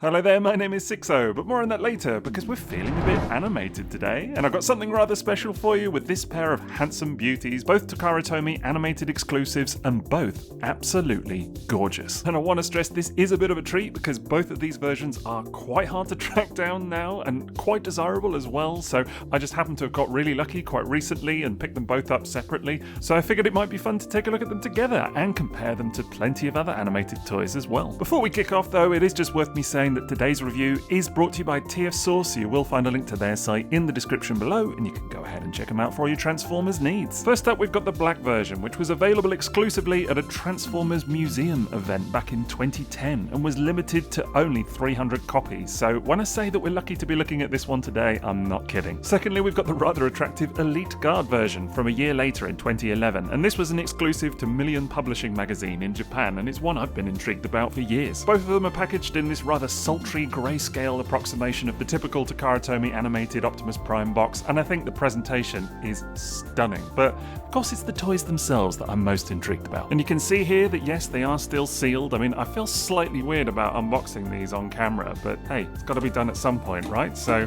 Hello there, my name is Sixo, but more on that later because we're feeling a bit animated today, and I've got something rather special for you with this pair of handsome beauties, both Takara Tomy animated exclusives and both absolutely gorgeous. And I want to stress this is a bit of a treat because both of these versions are quite hard to track down now and quite desirable as well, so I just happened to have got really lucky quite recently and picked them both up separately, so I figured it might be fun to take a look at them together and compare them to plenty of other animated toys as well. Before we kick off though, it is just worth me saying that today's review is brought to you by TF Source, so you will find a link to their site in the description below and you can go ahead and check them out for all your Transformers needs. First up, we've got the black version, which was available exclusively at a Transformers Museum event back in 2010 and was limited to only 300 copies, so when I say that we're lucky to be looking at this one today, I'm not kidding. Secondly, we've got the rather attractive Elite Guard version from a year later in 2011, and this was an exclusive to Million Publishing magazine in Japan, and it's one I've been intrigued about for years. Both of them are packaged in this rather sultry grayscale approximation of the typical Takara Tomy animated Optimus Prime box, and I think the presentation is stunning. But of course it's the toys themselves that I'm most intrigued about. And you can see here that yes, they are still sealed. I mean, I feel slightly weird about unboxing these on camera, but hey, it's got to be done at some point, right? So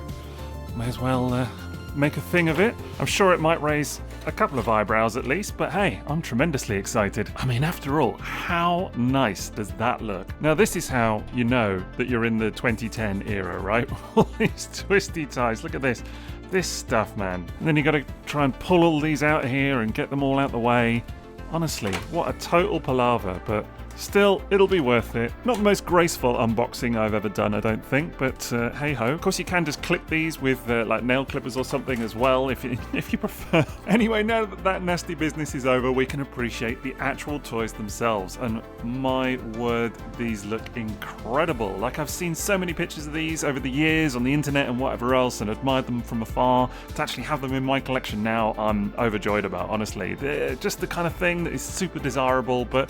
may as well make a thing of it. I'm sure it might raise a couple of eyebrows at least, but hey, I'm tremendously excited. I mean, after all, how nice does that look? Now, this is how you know that you're in the 2010 era, right? All these twisty ties, look at this. This stuff, man. And then you got to try and pull all these out here and get them all out the way. Honestly, what a total palaver, but still, it'll be worth it. Not the most graceful unboxing I've ever done, I don't think, but hey-ho. Of course, you can just clip these with like nail clippers or something as well, if you prefer. Anyway, now that that nasty business is over, we can appreciate the actual toys themselves, and my word, these look incredible. Like, I've seen so many pictures of these over the years on the internet and whatever else, and admired them from afar. To actually have them in my collection now, I'm overjoyed about, honestly. They're just the kind of thing that is super desirable, but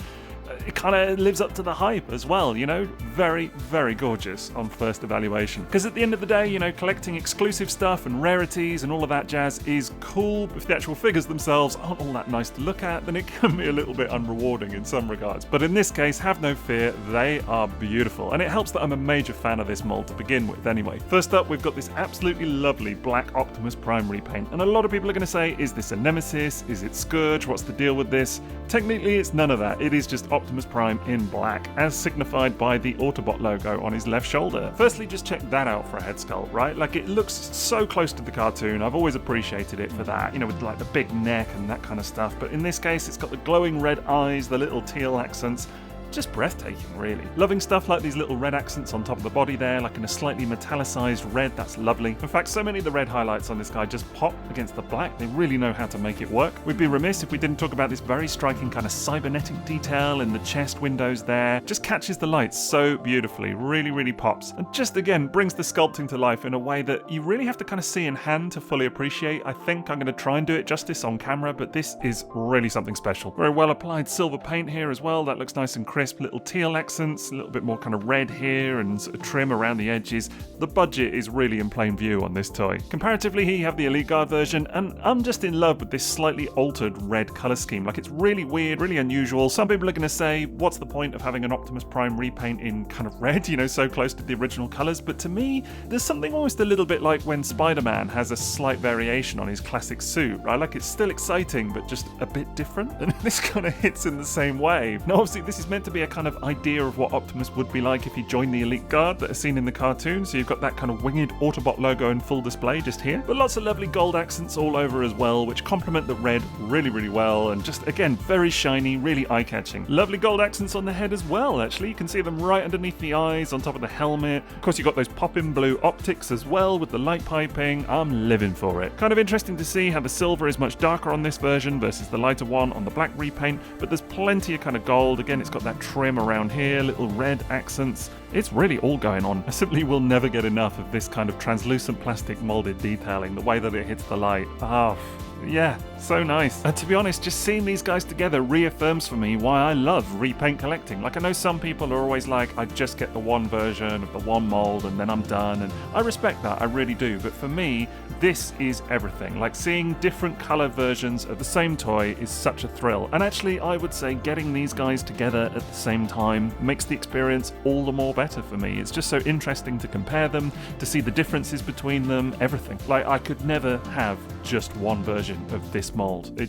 it kind of lives up to the hype as well, you know? Very, very gorgeous on first evaluation. Because at the end of the day, you know, collecting exclusive stuff and rarities and all of that jazz is cool. If the actual figures themselves aren't all that nice to look at, then it can be a little bit unrewarding in some regards. But in this case, have no fear, they are beautiful. And it helps that I'm a major fan of this mold to begin with anyway. First up, we've got this absolutely lovely black Optimus Prime repaint. And a lot of people are going to say, is this a Nemesis? Is it Scourge? What's the deal with this? Technically, it's none of that. It is just Optimus Prime in black, as signified by the Autobot logo on his left shoulder. Firstly, just check that out for a head sculpt, right? Like, it looks so close to the cartoon. I've always appreciated it for that, you know, with like the big neck and that kind of stuff. But in this case, it's got the glowing red eyes, the little teal accents. Just breathtaking, really. Loving stuff like these little red accents on top of the body there, like in a slightly metallicized red. That's lovely. In fact, so many of the red highlights on this guy just pop against the black. They really know how to make it work. We'd be remiss if we didn't talk about this very striking kind of cybernetic detail in the chest windows there. Just catches the light so beautifully. Really, really pops. And just again, brings the sculpting to life in a way that you really have to kind of see in hand to fully appreciate. I think I'm going to try and do it justice on camera, but this is really something special. Very well applied silver paint here as well. That looks nice and crisp. Little teal accents, a little bit more kind of red here and sort of trim around the edges. The budget is really in plain view on this toy. Comparatively, here you have the Elite Guard version, and I'm just in love with this slightly altered red colour scheme. Like, it's really weird, really unusual. Some people are going to say, what's the point of having an Optimus Prime repaint in kind of red, you know, so close to the original colours? But to me, there's something almost a little bit like when Spider-Man has a slight variation on his classic suit, right? Like, it's still exciting, but just a bit different. And this kind of hits in the same way. Now, obviously, this is meant to be a kind of idea of what Optimus would be like if he joined the Elite Guard that are seen in the cartoon, so you've got that kind of winged Autobot logo in full display just here, but lots of lovely gold accents all over as well, which complement the red really, really well, and just again, very shiny, really eye-catching. Lovely gold accents on the head as well, actually. You can see them right underneath the eyes, on top of the helmet. Of course, you've got those pop-in blue optics as well with the light piping. I'm living for it. Kind of interesting to see how the silver is much darker on this version versus the lighter one on the black repaint, but there's plenty of kind of gold. Again, it's got that trim around here, little red accents. It's really all going on. I simply will never get enough of this kind of translucent plastic molded detailing, the way that it hits the light. Yeah, so nice. And to be honest, just seeing these guys together reaffirms for me why I love repaint collecting. Like, I know some people are always like, I just get the one version of the one mold and then I'm done, and I respect that, I really do. But for me, this is everything. Like, seeing different color versions of the same toy is such a thrill. And actually, I would say getting these guys together at the same time makes the experience all the more better for me. It's just so interesting to compare them, to see the differences between them, everything. Like, I could never have just one version of this mold.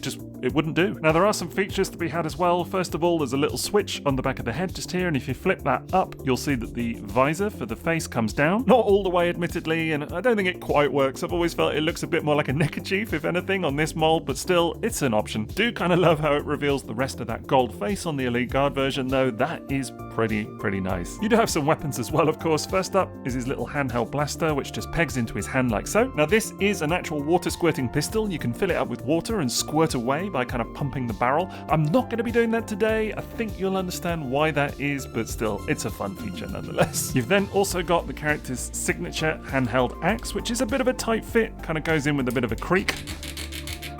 It wouldn't do. Now, there are some features to be had as well. First of all, there's a little switch on the back of the head just here, and if you flip that up, you'll see that the visor for the face comes down. Not all the way, admittedly, and I don't think it quite works. I've always felt it looks a bit more like a neckerchief, if anything, on this mold, but still, it's an option. Do kind of love how it reveals the rest of that gold face on the Elite Guard version, though. That is pretty nice. You do have some weapons as well, of course. First up is his little handheld blaster, which just pegs into his hand like so. Now, this is an actual water squirting pistol. You can fill it up with water and squirt away by kind of pumping the barrel. I'm not going to be doing that today. I think you'll understand why that is, but still, it's a fun feature nonetheless. You've then also got the character's signature handheld axe, which is a bit of a tight fit, kind of goes in with a bit of a creak,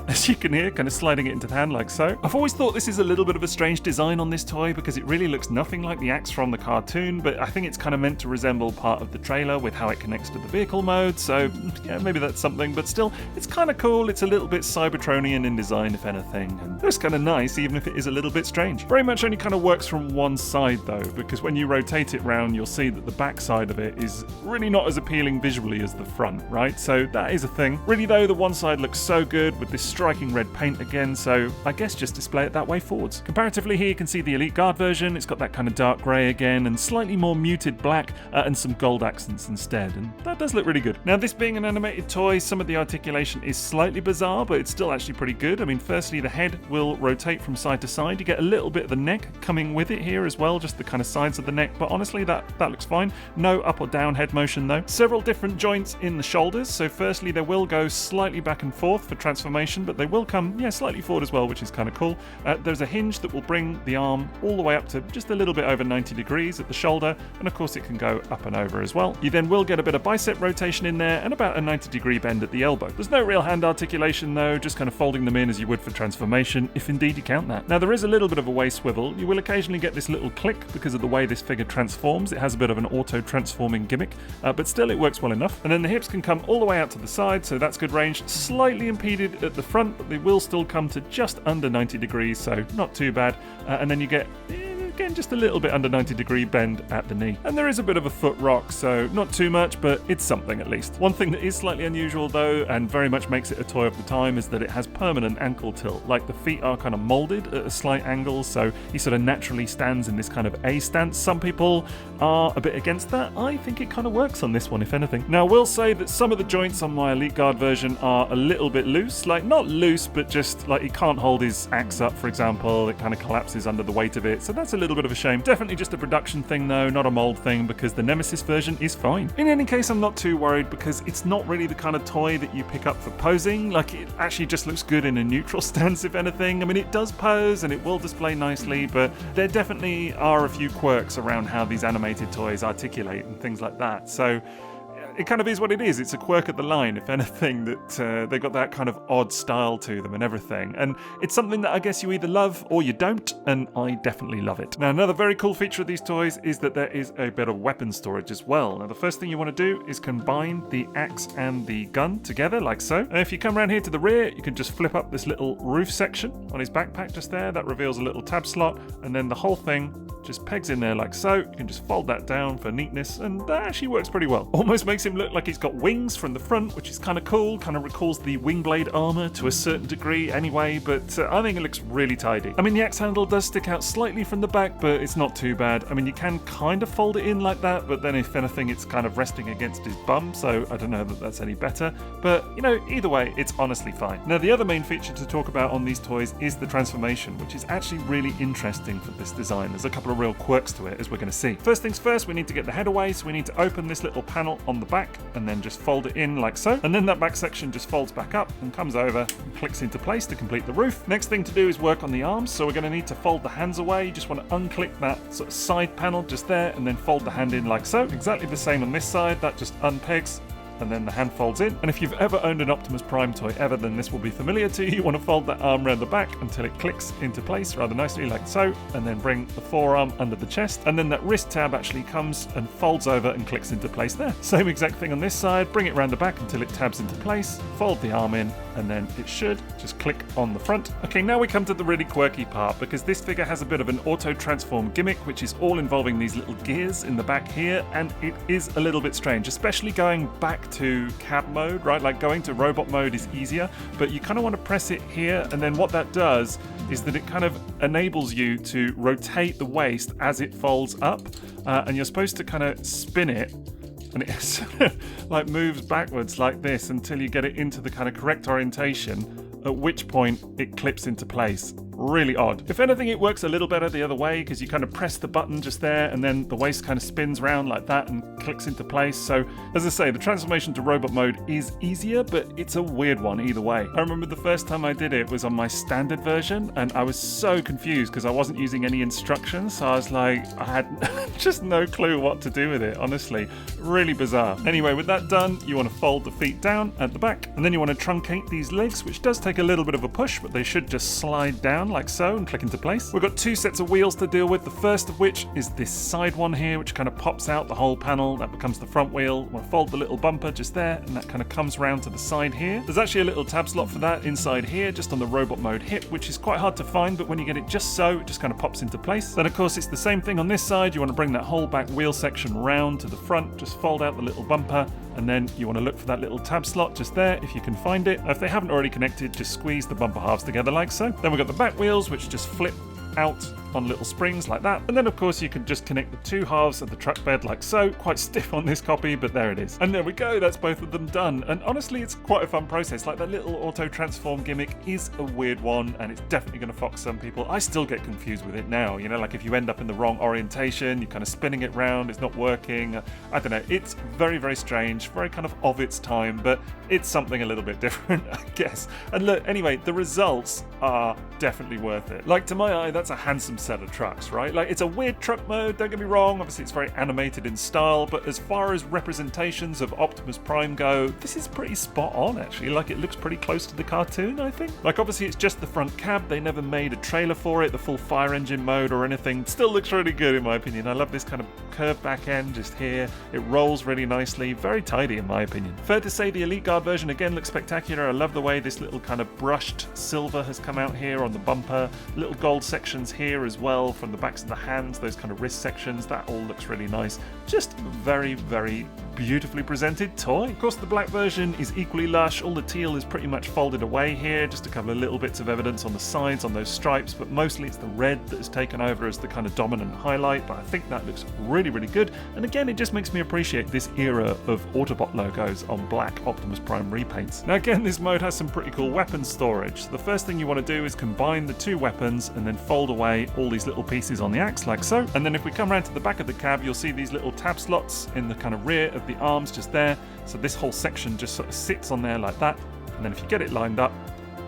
as you can hear, kind of sliding it into the hand like so. I've always thought this is a little bit of a strange design on this toy because it really looks nothing like the axe from the cartoon, but I think it's kind of meant to resemble part of the trailer with how it connects to the vehicle mode, so yeah, maybe that's something, but still, it's kind of cool. It's a little bit Cybertronian in design, if anything, and it's kind of nice, even if it is a little bit strange. Very much only kind of works from one side though, because when you rotate it round, you'll see that the back side of it is really not as appealing visually as the front, right? So that is a thing. Really though, the one side looks so good with this striking red paint again, so I guess just display it that way forwards. Comparatively here you can see the Elite Guard version. It's got that kind of dark grey again and slightly more muted black and some gold accents instead, and that does look really good. Now, this being an animated toy, some of the articulation is slightly bizarre, but it's still actually pretty good. I mean, firstly, the head will rotate from side to side. You get a little bit of the neck coming with it here as well, just the kind of sides of the neck, but honestly that looks fine. No up or down head motion though. Several different joints in the shoulders, so firstly they will go slightly back and forth for transformation, but they will come slightly forward as well, which is kind of cool. There's a hinge that will bring the arm all the way up to just a little bit over 90 degrees at the shoulder, and of course it can go up and over as well. You then will get a bit of bicep rotation in there and about a 90-degree bend at the elbow. There's no real hand articulation though, just kind of folding them in as you would for transformation, if indeed you count that. Now, there is a little bit of a waist swivel. You will occasionally get this little click because of the way this figure transforms. It has a bit of an auto-transforming gimmick, but still it works well enough. And then the hips can come all the way out to the side, so that's good range. Slightly impeded at the front, but they will still come to just under 90 degrees, so not too bad. And then you get again just a little bit under 90-degree bend at the knee. And there is a bit of a foot rock, so not too much, but it's something at least. One thing that is slightly unusual though, and very much makes it a toy of the time, is that it has permanent ankle tilt. Like, the feet are kind of molded at a slight angle, so he sort of naturally stands in this kind of A stance. Some people are a bit against that. I think it kind of works on this one, if anything. Now, I will say that some of the joints on my Elite Guard version are a little bit loose. Like, not loose, but just like he can't hold his axe up, for example. It kind of collapses under the weight of it, so that's a little bit of a shame. Definitely just a production thing though, not a mold thing, because the Nemesis version is fine. In any case, I'm not too worried because it's not really the kind of toy that you pick up for posing. Like, it actually just looks good in a neutral stance, if anything. I mean, it does pose and it will display nicely, but there definitely are a few quirks around how these animated toys articulate and things like that. So it kind of is what it is. It's a quirk at the line, if anything, that they've got that kind of odd style to them and everything. And it's something that I guess you either love or you don't, and I definitely love it. Now, another very cool feature of these toys is that there is a bit of weapon storage as well. Now, the first thing you want to do is combine the axe and the gun together, like so. And if you come around here to the rear, you can just flip up this little roof section on his backpack just there. That reveals a little tab slot, and then the whole thing just pegs in there like so. You can just fold that down for neatness, and that actually works pretty well. Almost makes him look like he's got wings from the front, which is kind of cool. Kind of recalls the Wingblade armor to a certain degree anyway, but I think it looks really tidy. I mean, the axe handle does stick out slightly from the back, but it's not too bad. I mean, you can kind of fold it in like that, but then if anything, it's kind of resting against his bum, so I don't know that that's any better. But, you know, either way, it's honestly fine. Now, the other main feature to talk about on these toys is the transformation, which is actually really interesting for this design. There's a couple of real quirks to it, as we're going to see. First things first, we need to get the head away, so we need to open this little panel on the back and then just fold it in like so. And then that back section just folds back up and comes over and clicks into place to complete the roof. Next thing to do is work on the arms, so we're going to need to fold the hands away. You just want to unclick that sort of side panel just there and then fold the hand in like so. Exactly the same on this side. That just unpegs and then the hand folds in. And if you've ever owned an Optimus Prime toy ever, then this will be familiar to you. You want to fold that arm around the back until it clicks into place rather nicely like so, and then bring the forearm under the chest, and then that wrist tab actually comes and folds over and clicks into place there. Same exact thing on this side, bring it around the back until it tabs into place, fold the arm in, and then it should just click on the front. Okay, now we come to the really quirky part, because this figure has a bit of an auto transform gimmick, which is all involving these little gears in the back here, and it is a little bit strange, especially going back to cab mode, right? Like going to robot mode is easier, but you kind of want to press it here, and then what that does is that it kind of enables you to rotate the waist as it folds up, and you're supposed to kind of spin it, and it like moves backwards like this until you get it into the kind of correct orientation, at which point it clips into place. Really odd. If anything, it works a little better the other way, because you kind of press the button just there and then the waist kind of spins around like that and clicks into place. So as I say, the transformation to robot mode is easier, but it's a weird one either way. I remember the first time I did it was on my standard version, and I was so confused because I wasn't using any instructions. So I was like, I had just no clue what to do with it, honestly. Really bizarre. Anyway, with that done, you want to fold the feet down at the back, and then you want to truncate these legs, which does take a little bit of a push, but they should just slide down like so and click into place. We've got two sets of wheels to deal with, the first of which is this side one here, which kind of pops out the whole panel. That becomes the front wheel. We'll fold the little bumper just there, and that kind of comes round to the side here. There's actually a little tab slot for that inside here, just on the robot mode hip, which is quite hard to find, but when you get it just so, it just kind of pops into place. Then of course it's the same thing on this side. You want to bring that whole back wheel section round to the front, just fold out the little bumper, and then you want to look for that little tab slot just there if you can find it. If they haven't already connected, just squeeze the bumper halves together like so. Then we've got the back wheels, which just flip out on little springs like that, and then of course you can just connect the two halves of the truck bed like so. Quite stiff on this copy, but there it is. And there we go, that's both of them done. And honestly, it's quite a fun process. Like, that little auto transform gimmick is a weird one, and it's definitely going to fox some people. I still get confused with it now, you know, like if you end up in the wrong orientation, you're kind of spinning it round, it's not working. I don't know, it's very, very strange, very kind of its time, but it's something a little bit different, I guess. And look, anyway, the results are definitely worth it. Like, to my eye, that's a handsome set of trucks, right? Like, it's a weird truck mode, don't get me wrong, obviously it's very animated in style, but as far as representations of Optimus Prime go, this is pretty spot on actually. Like, it looks pretty close to the cartoon, I think. Like, obviously it's just the front cab, they never made a trailer for it, the full fire engine mode or anything. Still looks really good in my opinion. I love this kind of curved back end just here. It rolls really nicely, very tidy in my opinion. Fair to say the Elite Guard version again looks spectacular. I love the way this little kind of brushed silver has come out here on the bumper, little gold sections here as well from the backs of the hands, those kind of wrist sections, that all looks really nice. Just very, very beautifully presented toy. Of course, the black version is equally lush. All the teal is pretty much folded away here, just a couple of little bits of evidence on the sides on those stripes, but mostly it's the red that has taken over as the kind of dominant highlight, but I think that looks really, really good. And again, it just makes me appreciate this era of Autobot logos on black Optimus Prime repaints. Now again, this mode has some pretty cool weapon storage. So the first thing you want to do is combine the two weapons and then fold away all these little pieces on the axe like so. And then if we come around to the back of the cab, you'll see these little tab slots in the kind of rear of the arms just there. So this whole section just sort of sits on there like that. And then if you get it lined up,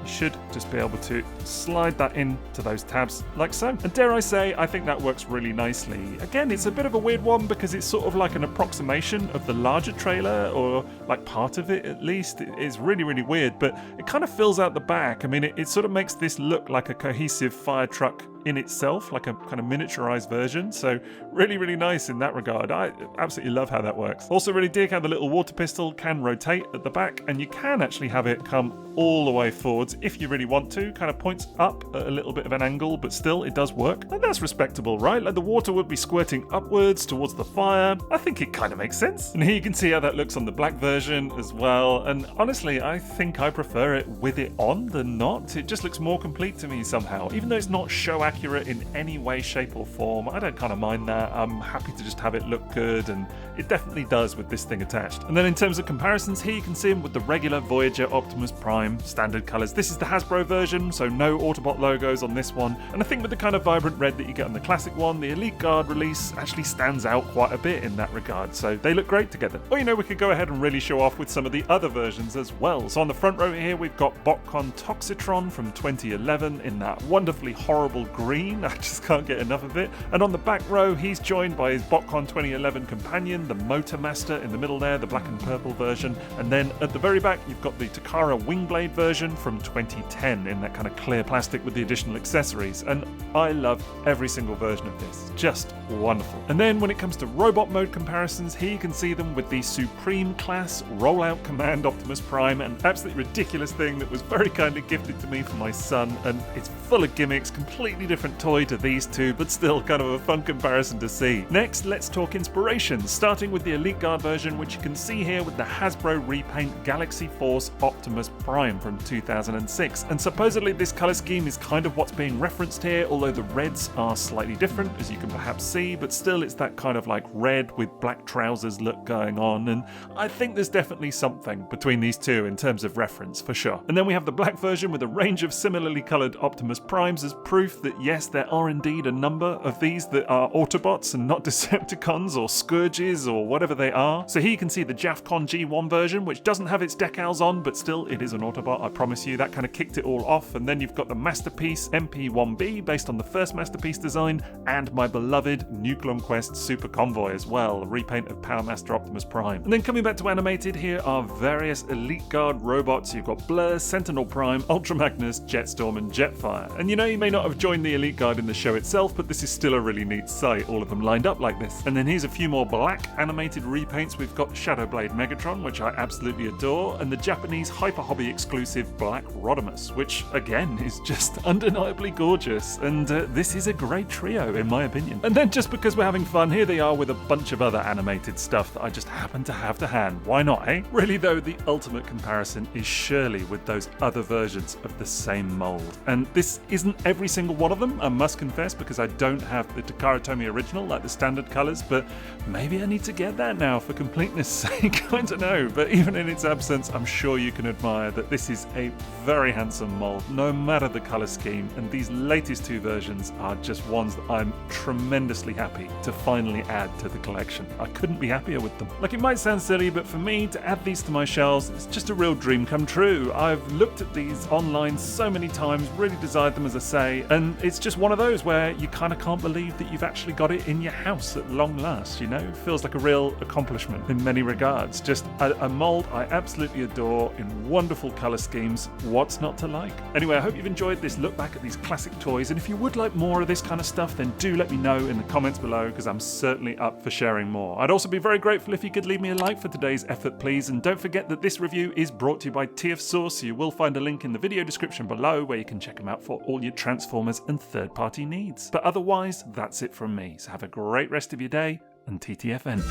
you should just be able to slide that into those tabs like so. And dare I say, I think that works really nicely. Again, it's a bit of a weird one because it's sort of like an approximation of the larger trailer, or like part of it at least. It is really, really weird, but it kind of fills out the back. I mean, it sort of makes this look like a cohesive fire truck in itself, like a kind of miniaturized version. So really, really nice in that regard. I absolutely love how that works. Also really dig how the little water pistol can rotate at the back, and you can actually have it come all the way forwards if you really want to. Kind of points up at a little bit of an angle, but still it does work. And that's respectable, right? Like, the water would be squirting upwards towards the fire. I think it kind of makes sense. And here you can see how that looks on the black version as well. And honestly, I think I prefer it with it on than not. It just looks more complete to me somehow. Even though it's not show accurate in any way, shape or form, I don't kind of mind that. I'm happy to just have it look good, and it definitely does with this thing attached. And then in terms of comparisons, here you can see him with the regular Voyager Optimus Prime standard colours. This is the Hasbro version, so no Autobot logos on this one. And I think with the kind of vibrant red that you get on the classic one, the Elite Guard release actually stands out quite a bit in that regard, so they look great together. Or, you know, we could go ahead and really show off with some of the other versions as well. So on the front row here, we've got BotCon Toxitron from 2011 in that wonderfully horrible green. I just can't get enough of it. And on the back row, he's joined by his BotCon 2011 companion, the Motormaster in the middle there, the black and purple version. And then at the very back, you've got the Takara Wingblade version from 2010 in that kind of clear plastic with the additional accessories. And I love every single version of this. Just wonderful. And then when it comes to robot mode comparisons, here you can see them with the Supreme Class Rollout Command Optimus Prime, an absolutely ridiculous thing that was very kindly gifted to me for my son, and it's full of gimmicks, completely different toy to these two, but still kind of a fun comparison to see. Next, let's talk inspirations, starting with the Elite Guard version, which you can see here with the Hasbro repaint Galaxy Force Optimus Prime from 2006. And supposedly this colour scheme is kind of what's being referenced here, although the reds are slightly different, as you can perhaps see, but still it's that kind of like red with black trousers look going on, and I think there's definitely something between these two in terms of reference for sure. And then we have the black version with a range of similarly coloured Optimus Primes as proof that yes, there are indeed a number of these that are Autobots and not Decepticons or Scourges or whatever they are. So here you can see the JAFCON G1 version, which doesn't have its decals on, but still it is an Autobot, I promise you. That kind of kicked it all off. And then you've got the Masterpiece MP1B based on the first Masterpiece design, and my beloved Nucleon Quest Super Convoy as well, a repaint of Power Master Optimus Prime. And then coming back to animated, here are various Elite Guard robots. You've got Blur, Sentinel Prime, Ultra Magnus, Jetstorm and Jetfire. And you know, you may not have joined the Elite Guard in the show itself, but this is still a really neat sight, all of them lined up like this. And then here's a few more black animated repaints. We've got Shadowblade Megatron, which I absolutely adore, and the Japanese Hyper Hobby exclusive Black Rodimus, which again is just undeniably gorgeous, and this is a great trio in my opinion. And then just because we're having fun, here they are with a bunch of other animated stuff that I just happen to have to hand. Why not, eh? Really though, the ultimate comparison is surely with those other versions of the same mold. And this isn't every single one of them, I must confess, because I don't have the Takara Tomy original like the standard colours, but maybe I need to get that now for completeness sake. I don't know, but even in its absence, I'm sure you can admire that this is a very handsome mold, no matter the colour scheme, and these latest two versions are just ones that I'm tremendously happy to finally add to the collection. I couldn't be happier with them. Like, it might sound silly, but for me to add these to my shelves, it's just a real dream come true. I've looked at these online so many times, really desired them as I say, and it's just one of those where you kind of can't believe that you've actually got it in your house at long last, you know? It feels like a real accomplishment in many regards. Just a mold I absolutely adore in wonderful colour schemes. What's not to like? Anyway, I hope you've enjoyed this look back at these classic toys, and if you would like more of this kind of stuff, then do let me know in the comments below, because I'm certainly up for sharing more. I'd also be very grateful if you could leave me a like for today's effort, please, and don't forget that this review is brought to you by TF Source. You will find a link in the video description below where you can check them out for all your Transformers and third-party needs. But otherwise, that's it from me, so have a great rest of your day, and TTFN.